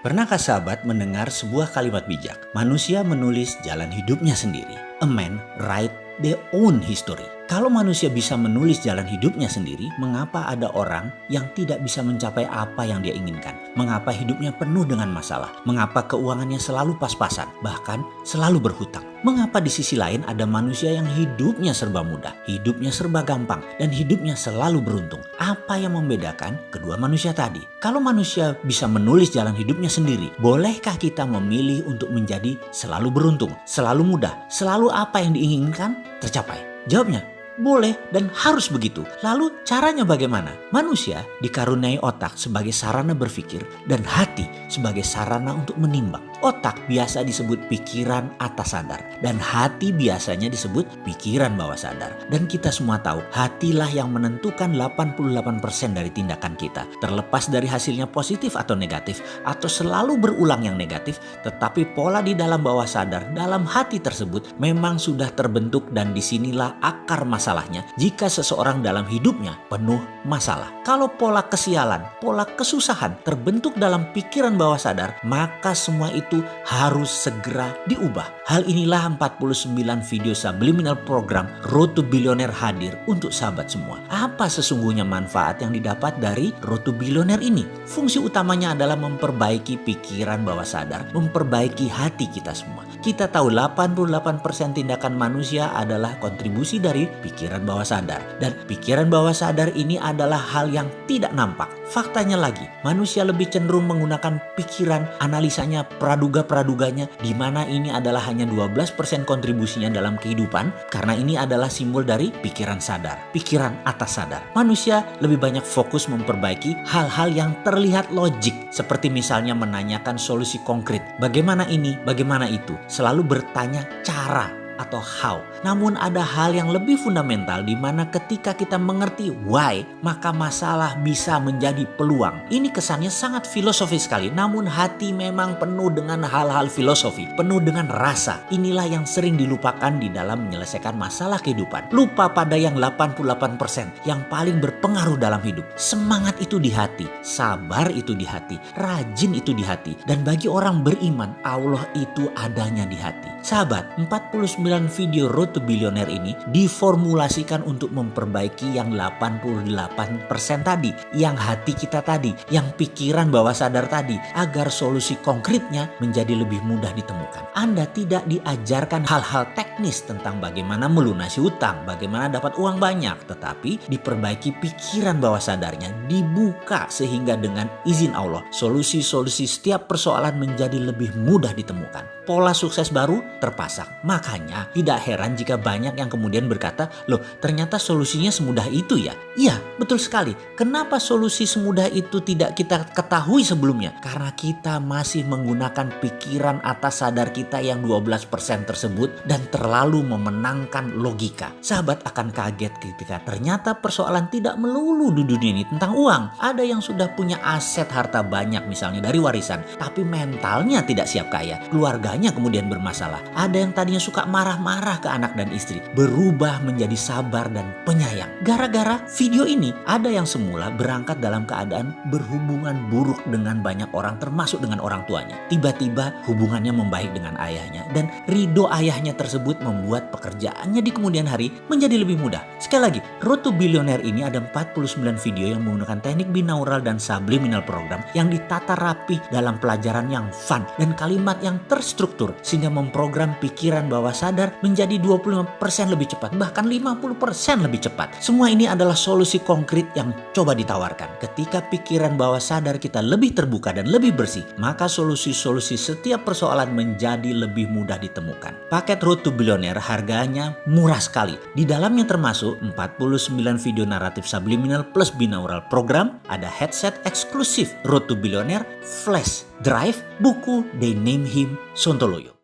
Pernahkah sahabat mendengar sebuah kalimat bijak? Manusia menulis jalan hidupnya sendiri. A man write their own history. Kalau manusia bisa menulis jalan hidupnya sendiri, mengapa ada orang yang tidak bisa mencapai apa yang dia inginkan? Mengapa hidupnya penuh dengan masalah? Mengapa keuangannya selalu pas-pasan, bahkan selalu berhutang? Mengapa di sisi lain ada manusia yang hidupnya serba mudah, hidupnya serba gampang, dan hidupnya selalu beruntung? Apa yang membedakan kedua manusia tadi? Kalau manusia bisa menulis jalan hidupnya sendiri, bolehkah kita memilih untuk menjadi selalu beruntung, selalu mudah, selalu apa yang diinginkan tercapai? Jawabnya, boleh dan harus begitu. Lalu caranya bagaimana? Manusia dikaruniai otak sebagai sarana berpikir dan hati sebagai sarana untuk menimbang. Otak biasa disebut pikiran atas sadar dan hati biasanya disebut pikiran bawah sadar. Dan kita semua tahu hatilah yang menentukan 88% dari tindakan kita. Terlepas dari hasilnya positif atau negatif atau selalu berulang yang negatif, tetapi pola di dalam bawah sadar dalam hati tersebut memang sudah terbentuk dan disinilah akar masalahnya jika seseorang dalam hidupnya penuh masalah. Kalau pola kesialan, pola kesusahan terbentuk dalam pikiran bawah sadar, maka semua itu harus segera diubah. Hal inilah 49 video subliminal program Road to Billionaire hadir untuk sahabat semua. Apa sesungguhnya manfaat yang didapat dari Road to Billionaire ini? Fungsi utamanya adalah memperbaiki pikiran bawah sadar, memperbaiki hati kita semua. Kita tahu 88% tindakan manusia adalah kontribusi dari pikiran bawah sadar. Dan pikiran bawah sadar ini adalah hal yang tidak nampak. Faktanya lagi, manusia lebih cenderung menggunakan pikiran, analisanya, praduga-praduganya, di mana ini adalah hanya 12% kontribusinya dalam kehidupan, karena ini adalah simbol dari pikiran sadar, pikiran atas sadar. Manusia lebih banyak fokus memperbaiki hal-hal yang terlihat logik, seperti misalnya menanyakan solusi konkret. Bagaimana ini, bagaimana itu? Selalu bertanya cara atau how. Namun ada hal yang lebih fundamental di mana ketika kita mengerti why, maka masalah bisa menjadi peluang. Ini kesannya sangat filosofis sekali, namun hati memang penuh dengan hal-hal filosofi, penuh dengan rasa. Inilah yang sering dilupakan di dalam menyelesaikan masalah kehidupan. Lupa pada yang 88% yang paling berpengaruh dalam hidup. Semangat itu di hati, sabar itu di hati, rajin itu di hati. Dan bagi orang beriman, Allah itu adanya di hati. Sahabat, 49 video Road to Billionaire ini diformulasikan untuk memperbaiki yang 88% tadi, yang hati kita tadi, yang pikiran bawah sadar tadi, agar solusi konkretnya menjadi lebih mudah ditemukan. Anda tidak diajarkan hal-hal teknis tentang bagaimana melunasi utang, bagaimana dapat uang banyak, tetapi diperbaiki pikiran bawah sadarnya, dibuka sehingga dengan izin Allah, solusi-solusi setiap persoalan menjadi lebih mudah ditemukan. Pola sukses baru terpasang. Makanya tidak heran jika banyak yang kemudian berkata, loh ternyata solusinya semudah itu ya? Iya, betul sekali. Kenapa solusi semudah itu tidak kita ketahui sebelumnya? Karena kita masih menggunakan pikiran atas sadar kita yang 12% tersebut dan terlalu memenangkan logika. Sahabat akan kaget ketika ternyata persoalan tidak melulu di dunia ini tentang uang. Ada yang sudah punya aset harta banyak misalnya dari warisan, tapi mentalnya tidak siap kaya. Keluarganya kemudian bermasalah. Ada yang tadinya suka marah-marah ke anak dan istri, berubah menjadi sabar dan penyayang. Gara-gara video ini, ada yang semula berangkat dalam keadaan berhubungan buruk dengan banyak orang, termasuk dengan orang tuanya. Tiba-tiba hubungannya membaik dengan ayahnya, dan ridho ayahnya tersebut membuat pekerjaannya di kemudian hari menjadi lebih mudah. Sekali lagi, Road to Billionaire ini ada 49 video yang menggunakan teknik binaural dan subliminal program yang ditata rapi dalam pelajaran yang fun dan kalimat yang terstruktur sehingga memprogram pikiran bawah sadar menjadi 25% lebih cepat, bahkan 50% lebih cepat. Semua ini adalah solusi konkret yang coba ditawarkan. Ketika pikiran bawah sadar kita lebih terbuka dan lebih bersih, maka solusi-solusi setiap persoalan menjadi lebih mudah ditemukan. Paket Road to Billionaire harganya murah sekali. Di dalamnya termasuk 49 video naratif subliminal plus binaural program, ada headset eksklusif Road to Billionaire, flash drive, buku They Name Him Sontoloyo.